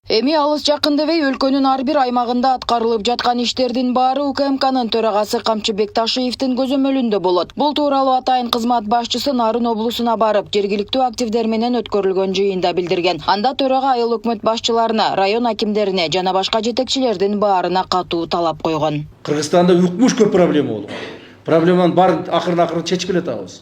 Эми алыс жакындабай өлкөнүн ар бир аймагында аткарылып жаткан иштердин баары УКМКнын төрагасы Камчыбек Ташиевдин көзөмөлүндө болот. Бул тууралуу Атайын кызмат башчысы Нарын облусуна барып, жергиликтүү активдер менен өткөрүлгөн жыйында билдирген. Анда төрага айыл өкмөт башчыларына, район акимдерине жана башка жетекчилердин баарына катуу талап койгон. Кыргызстанда укмуш көп проблема болгон. Проблеманын баарын акырын чечип келе атабыз.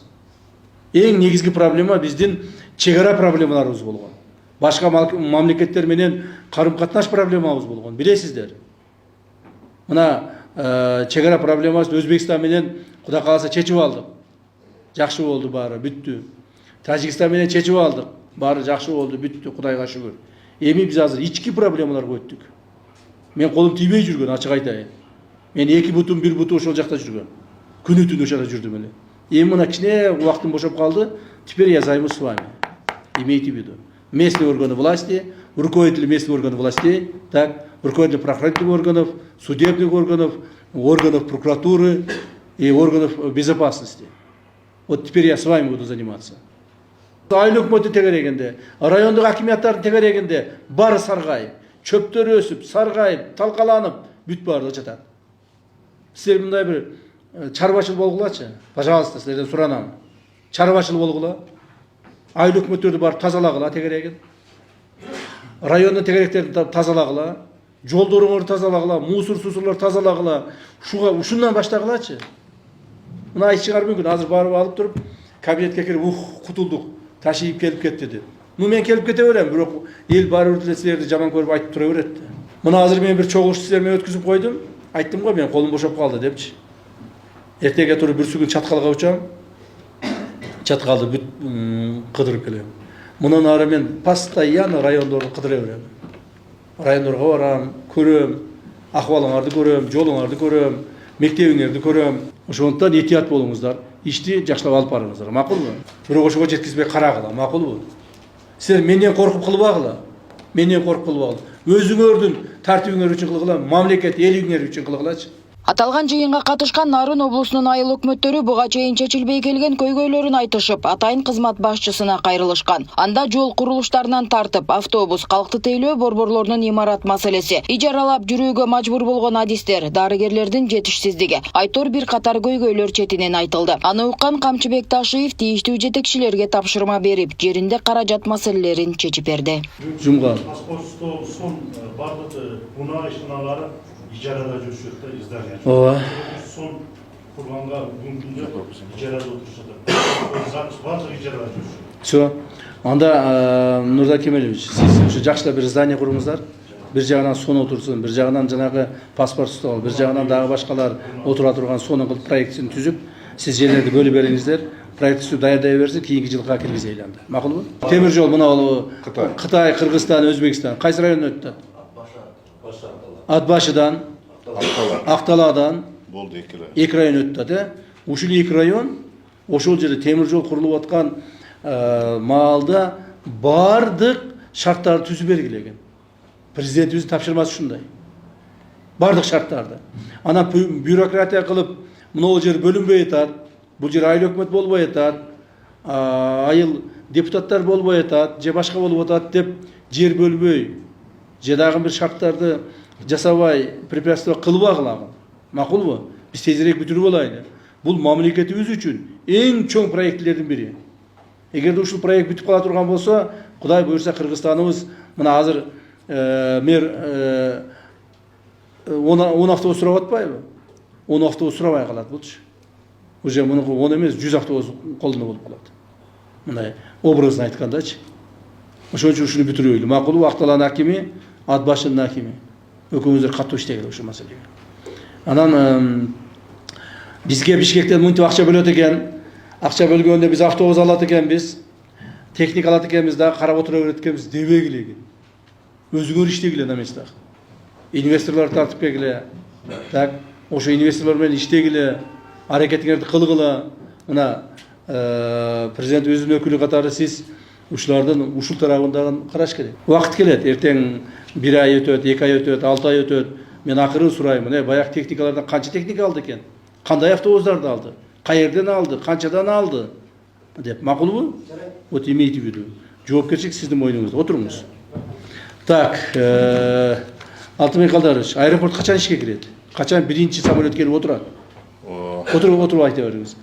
Эң негизги проблема биздин чек ара проблемаларыбыз болгон. Башка мамлекеттер менен карым-катнаш проблемабыз болгон. Билесиздер. Мына чек ара проблемасын Өзбекстан менен Кудай кааласа чечип алдык. Жакшы болду баары, бүттү. Тажикстан менен чечип алдык. Баары жакшы болду, бүттү, Кудайга шүгүр. Эми биз азыр ички проблемаларга өттүк. Мен колум тийбей жүргөн, ачык айтайын. Мен 2 бутум, 1 буту ошол жакта жүргөн. Күнү түнү ошол жүрдүм эле. Эми мына кичине убактым бошоп калды. Теперь я займусь с вами. Имейте в виду. Местные органы власти, руководители местных органов властей, так, руководители правоохранительных органов, судебных органов, органов прокуратуры и органов безопасности. Вот теперь я с вами буду заниматься. Айыл өкмөтү тегерегенде, райондук акимияттардын тегерегенде баары саргайып, чөптөр өсүп, саргайып, талкаланып, бүт баары жатат. Силер мындай бир чарбачыл болгулачы, пожалуйста, силерден суранам. Чарбачыл болгула. Айыл өкмөттөрдү барып тазалагыла тегерегин. Райондун тегеректерин тазалагыла, жолдоруңорду тазалагыла, мусор-сусурлар тазалагыла. Ушундан баштагылачы. Мына айт чыгар мүмкүн, азыр барып алып туруп, кабинетке кирип, кутулдук, Ташиев келип кетти деп. Мен келип кете берем, бирок эл баары бир силерди жаман көрүп айтып тура берет. Мына азыр мен бир чогулуш силер менен өткүзүп койдум. Айттым го, мен колум бошоп калды депчи. Эртеге туруп бир сүгүн чаткалга учам. Чаткалды бүт кыдырып келем. Мындан ары мен постоянно райондорду кыдыра берем. Райондорго барам, көрөм, акыбалыңарды көрөм, жолуңарды көрөм, мектебиңерди көрөм. Ошондуктан этият болуңуздар, ишти жакшылап алып барыңыздар. Макулбу? Бирок ошого жеткизбей карагыла, макулбу? Силер менден коркуп кылбагыла. Менден коркуп кылбагыла. Өзүңөрдүн тартибиңер үчүн кылгыла, мамлекет элиңер үчүн кылгылачы. Аталган жыйынга катышкан Нарын облусунун айыл өкмөттөрү буга чейин чечилбей келген көйгөйлөрүн айтышып, Атайын кызмат башчысына кайрылышкан. Анда жол курулуштарынан тартып, автобус, калкты тейлөө борборлорунун имарат маселеси, ижаралап жүрүүгө мажбур болгон адистер, дарыгерлердин жетишсиздиги, айтор бир катар көйгөйлөр четинен айтылды. Аны уккан Камчыбек Ташиев тийиштүү жетекчилерге тапшырма берип, жеринде каражат маселелерин чечип берди. Жумган. İcarada жүрүшөт да, издание. Ооба. Сон курганга бүгүнкү күндө ижарада отурушат. Запись бардыгы ижарада жүрүшөт. Все. Анда Нурда Кемелевич, сиз ушу жакшылап бир здание куруңуздар. Бир жагынан сон отурсын, бир жагынан жанагы паспорт стол, бир жагынан дагы башкалар отура турган сонун кылып проектин түзүп, сиз жерлерди бөлүп бериңиздер. Проекти даярдай берсин, кийинки жылга киргизели анда. Макулбу? Темир жол мына Кытай, Кыргызстан, Өзбекстан кайсы райондон өттү? Атбашыдан, Акталадан болду 2 район өттү да. Ушул 2 район ошол жерде темир жол курулуп аткан маалда бардык шарттарды түзүп бергилеген. Президентибиздин тапшырмасы ушундай. Бардык шарттарды. Анан бюрократия кылып, мына жер бөлүнбөй атат, бул жер айыл өкмөт болбой атат, айыл депутаттар болбой атат, же башка болуп атат деп жер бөлбөй, же дагы бир шарттарды жасабай препятствие кылбагыла. Макулбу? Биз тезирээк бүтүрүп алайлы. Бул мамлекетибиз үчүн эң чоң проектлердин бири. Эгерде ушул проект бүтүп кала турган болсо, Кудай буйрса Кыргызстаныбыз мына азыр мэр 10 автобус сурап атпайбы? 10 автобус сурабай калат булчу. Уже муну 10 эмес 100 автобус колдоно болуп калат. Мындай образын айткандачы. Ошон үчүн ушуну бүтүрөйлү. Макулбу? Акталанын акими, Атбашынын акими. Өкүңүздөр каттуу иштегиле ушул маселеге. Анан бизге Бишкектен мынтип акча бөлөт экен. Акча бөлгөндө биз автобус алат экенбиз, техника алат экенбиз, дагы карап отура берет экенбиз дебегиле экен. Өзүңөр иштегиле на местах. Инвесторлор тартып келгиле. Так, ошо инвесторлор менен иштегиле, аракетиңерди кылгыла. Мына президент өзүнүн өкүлү катары сиз ушулардын ушул тарабындагы караш керек. Убакыт келет, эртең 1 ай өтөт, 2 ай өтөт, 6 ай өтөт. Мен акырын сураймын, баягы техникалардан канча техника алды экен? Кандай автобустарды алды? Каерден алды? Канчадан алды? Деп, макулбу? Вот имейте в виду. Жоопкерчилик сиздин мойнуңузда. Отуруңуз. Так, Алтынбек Калдарович, аэропорт качан ишке кирет? Качан биринчи самолет келип отурат? Отуруп айта бериңиз.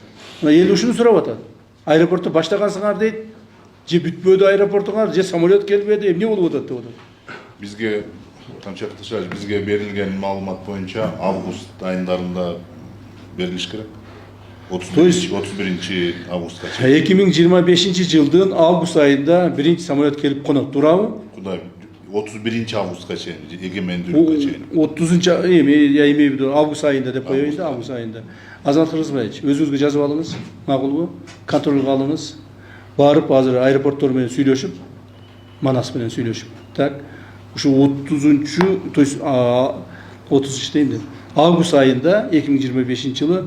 Мына эл ушуну сурап атат. Аэропортто баштагансыңар дейт, же бүтпөдү аэропортуңар, же самолет келбеди, эмне болуп атат деп атат. Бизге бизге берилген маалымат боюнча август айындарында берилиш керек. 31 августка чейин. 2025 жылдын август айында биринчи самолет келип конот, туурабы? Кудай 31 августка чейин, эгемендүүлүккө чейин. 30 август айында деп коебуз да, август айында. Азамат Кыргызбаевич, өзүңүзгө жазып алыңыз, макулбу? Контролго алыңыз. Барып азыр аэропорттор менен сүйлөшүп, Манас менен сүйлөшүп. Так, ушу 30-чу, то есть 30 дейм, август айында 2025 жылы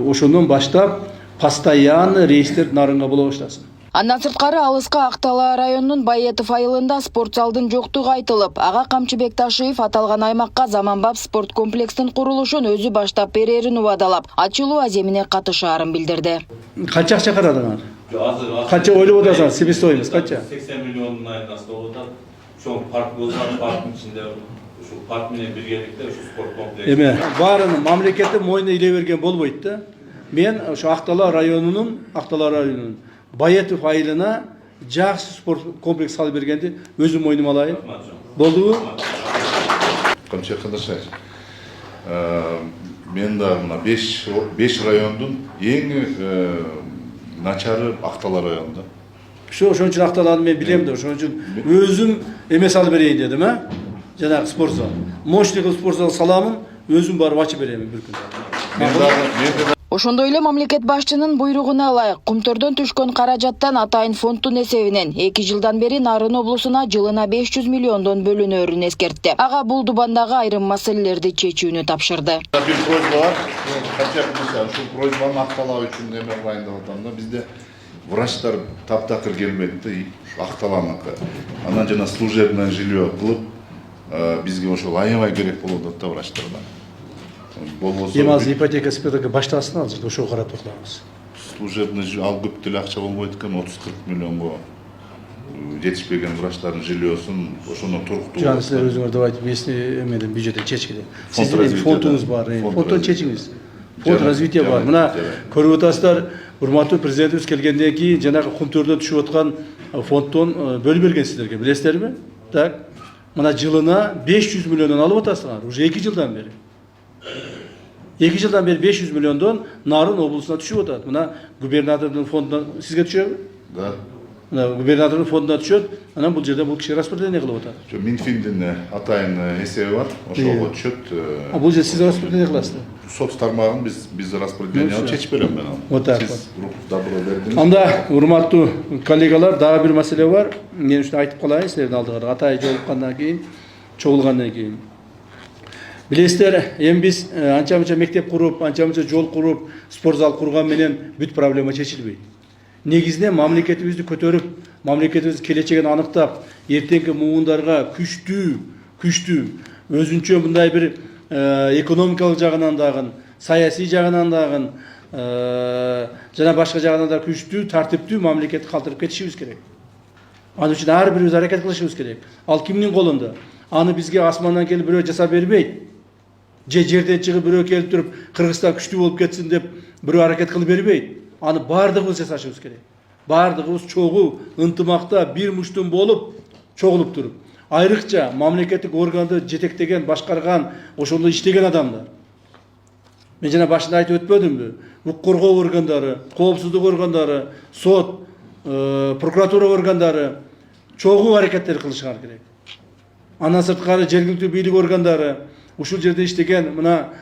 ошондон баштап постоянный рейстер нарынга боло баштасын. Андан сырткары алыска Актала районунун Байетов айылында спорт залдын жоктугу айтылып, ага Камчыбек Ташиев аталган аймакка заманбап спорт комплекстин курулушун өзү баштап берерин убадалап, ачылуу аземине катышаарын билдирди. Канча акча карадыңар? Канча ойлоп атасыңар? Себестоимость канча? 80 миллиондун айнасында болуп атат. Ошол парк болсо, парктын ичинде ушул парк менен биргеликте ушу спорт комплекси. Эме баарын мамлекеттин мойнуна иле берген болбойт да. Мен ошо Актала районунун Байетов айылына жакшы спорт комплекс салып бергенди өзүм мойнума алайын. Болдубу? Камчыбек Калдарович, мен да мына 5 райондун эң начары Актала районунда. Ошон үчүн Акталаны мен билем да, ошон үчүн өзүм эме салып берейин дедим, жанагы спорт зал. Мощный спорт зал саламын, өзүм барып ачып беремин бир күн. Ошондой эле мамлекет башчынын буйругуна ылайык Кумтөрдөн түшкөн каражаттан атайын фонддун эсебинен 2 жылдан бери Нарын облусуна жылына 500 миллиондон бөлүнөрүн эскертти. Ага бул дубандагы айрым маселелерди чечүүнү тапшырды. Бир просьба бар. Ушул просьбаны Актала үчүн эме дайындап атам да. Бизде врачтар таптакыр келбейт да, Акталаныкы. Анан жана служебное жилье кылып, бизге ошол аябай керек болуп атат да врачтардан. Эми азыр ипотека спиртке баштасын азыр ошого карап токтолобуз. Служебный ал көп деле акча болбойт экен, 30-40 миллионго жетишпеген врачтардын жильесун ошону туруктуу. Жана силер өзүңөр давайте вместе эмеден бюджеттен чечкиле. Сиздин фондуңуз бар, фонддон чечиңиз. Фонд развития бар. Мына көрүп атасыздар, урматтуу президентибиз келгенден кийин жанагы Кумтөрдө түшүп аткан фонддон бөлүп берген сиздерге, билесиздерби? Так. Мына жылына 500 миллиондон алып атасыңар, уже 2 жылдан бери. 2 жылдан бери 500 миллиондон Нарын облусуна түшүп атат. Мына губернатордун фондунан сизге түшөбү? Да. Мына губернатордун фондуна түшөт, анан бул жерде бул киши распределение кылып атат. Минфиндин атайын эсеби бар, ошого түшөт. Бул жерде сиз распределение кыласыздар. Сот тармагын биз распределение чечип берем мен аны. Вот так. Сиз добро бердиңиз. Анда урматтуу коллегалар, дагы бир маселе бар. Мен ушуну айтып калайын силердин алдыга. Атай жолуккандан кийин, чогулгандан кийин. Билесиздер, эми биз анча-мынча мектеп куруп, анча-мынча жол куруп, спорт зал курган менен бүт проблема чечилбейт. Негизинен мамлекетибизди көтөрүп, мамлекетибиздин келечегин аныктап, эртеңки муундарга күчтүү, өзүнчө мындай бир экономикалык жагынан дагы, саясий жагынан дагы, жана башка жагынан да күчтүү, тартиптүү мамлекетти калтырып кетишибиз керек. Ал үчүн ар бирибиз аракет кылышыбыз керек. Ал кимдин колунда? Аны бизге асмандан келип бирөө жасап бербейт. Жерден чыгып бирөө келип туруп Кыргызстан күчтүү болуп кетсин деп бирөө аракет кылып бербейт. Аны бардыгыбыз жасашыбыз керек. Бардыгыбыз чогуу, ынтымакта бир муштун болуп, чогулуп туруп. Айрыкча мамлекеттик органды жетектеген, башкарган, ошондо иштеген адамдар. Мен жана башында айтып өтпөдүмбү? Укук коргоо органдары, коопсуздук органдары, сот, прокуратура органдары чогуу аракеттер кылышыңар керек. Андан сырткары жергиликтүү бийлик органдары, ушул жерде иштеген мына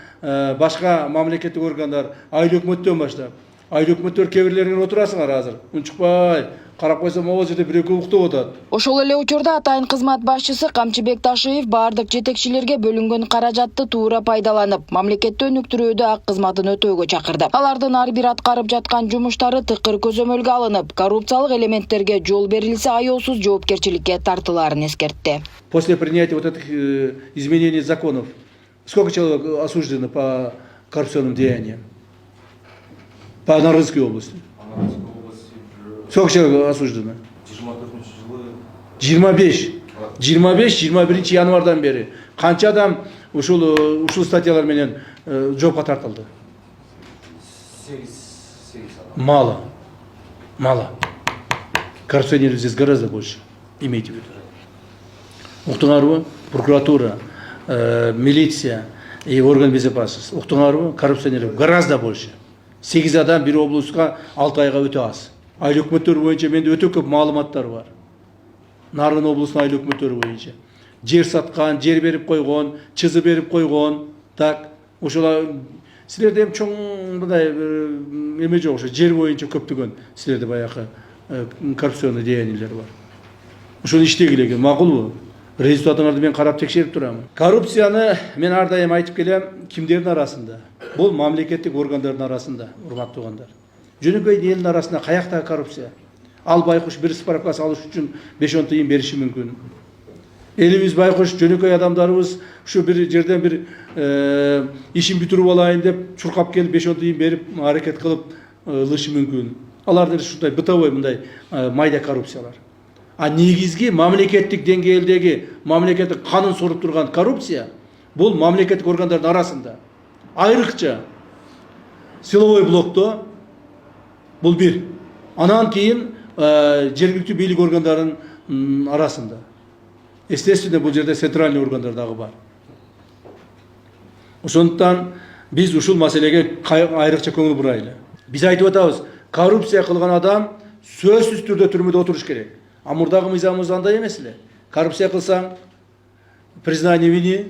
башка мамлекеттик органдар, айыл өкмөттөн баштап. Айыл өкмөттөр кебирлеринен отурасыңар азыр. Унчукпай, карап койсом могу жерде бир-экөө уктап атат. Ошол эле учурда атайын кызмат башчысы Камчыбек Ташиев бардык жетекчилерге бөлүнгөн каражатты туура пайдаланып, мамлекетте өнүктүрүүдө ак кызматын өтөөгө чакырды. Алардын ар бир аткарып жаткан жумуштары тыкыр көзөмөлгө алынып, коррупциялык элементтерге жол берилсе аяосуз жоопкерчиликке тартылаарын эскертти. После принятия вот этих изменений законов, сколько человек осуждено по коррупционным деяниям? По Нарынской области. Сколько человек осуждено? 25. 25-21 январдан бери канча адам ушул статьялар менен жоопко тартылды? 8 Мало. Коррупционеров здесь гораздо больше. Имейте в виду. Уктуңарбы? Прокуратура, милиция и орган безопасности. Уктуңарбы? Коррупционеров гораздо больше. 8 адам bir облуска 6 айга өтө аз. Айыл өкмөттөрү боюнча менде өтө көп маалыматтар бар. Нарын облусунун айыл өкмөттөрү боюнча. Жер саткан, жер берип койгон, чызы берип койгон. Так, ошолар силерде эми чоң мындай эме жок, ошо жер боюнча көптөгөн силерде баягы коррупционный деяниялер бар. Ошону иштегиле экен, макулбу? Результатыңарды мен карап текшерип турамын. Коррупцияны мен ар дайым айтып келем, кимдердин арасында? Бул мамлекеттик органдардын арасында, урматтуу туугандар. Жөнөкөй элдин арасында каяктагы коррупция? Ал байкуш бир справкасы алыш үчүн 5-10 тыйын бериши мүмкүн. Элибиз байкуш жөнөкөй адамдарыбыз ушу бир жерден бир ишин бүтүрүп алайын деп чуркап келип 5-10 тыйын берип аракет кылып ылышы мүмкүн. Алардын ушундай бытовой мындай майда коррупциялар. А негизги мамлекеттик деңгээлдеги мамлекеттик канун соруп турган коррупция бул мамлекеттик органдардын арасында. Айрыкча силовой блокто бул бир. Анан кийин жергиликтүү бийлик органдарынын арасында. Естественно, бул жерде центральный органдар дагы бар. Ошондуктан биз ушул маселеге айрыкча көңүл бурайлы. Биз айтып атабыз, коррупция кылган адам сөзсүз түрдө түрмөдө отуруш керек. А мурдагы мыйзамыбыз андай эмес эле. Коррупция кылсаң, признание вины,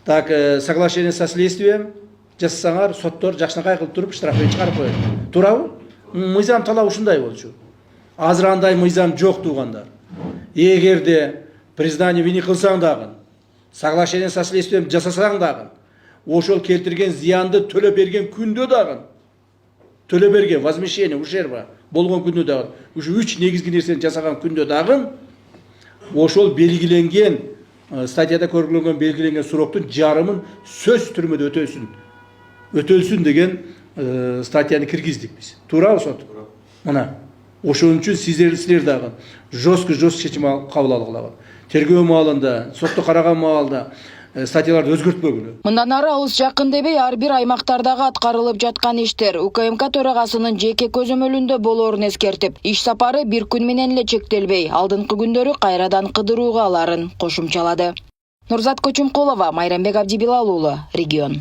так соглашение со следствием жасасаңар, соттор жакшынакай кылып туруп штраф чыгарып коет. Туурабы? Мыйзам талап ушундай болчу. Азыр андай мыйзам жок туугандар. Эгерде признание вины кылсаң дагы, соглашение со следствием жасасаң дагы, ошол келтирген зыянды төлөп берген күндө дагы, төлөп берген возмещение ущерба болгон күндө дагы, ушу 3 негизги нерсени жасаган күндө дагы, ошол белгиленген статьяда көргөнгөн белгиленген сроктун жарымын сөз түрмөдө өтөлсүн деген статьяны киргиздик биз. Туурабы сот? Мына ошон үчүн силер дагы жестко чечим кабыл алгыла. Тергөө маалында, сотто караган маалда статьяларды өзгөртпөгүлө. Мындан ары алыс жакын дебей ар бир аймактардагы аткарылып жаткан иштер УКМК төрагасынын жеке көзөмөлүндө болоорун эскертип, иш сапары бир күн менен эле чектелбей, алдыңкы күндөрү кайрадан кыдырууга аларын кошумчалады. Нурзат Көчүмкулова, Майрамбек Абдибилал уулу, Регион.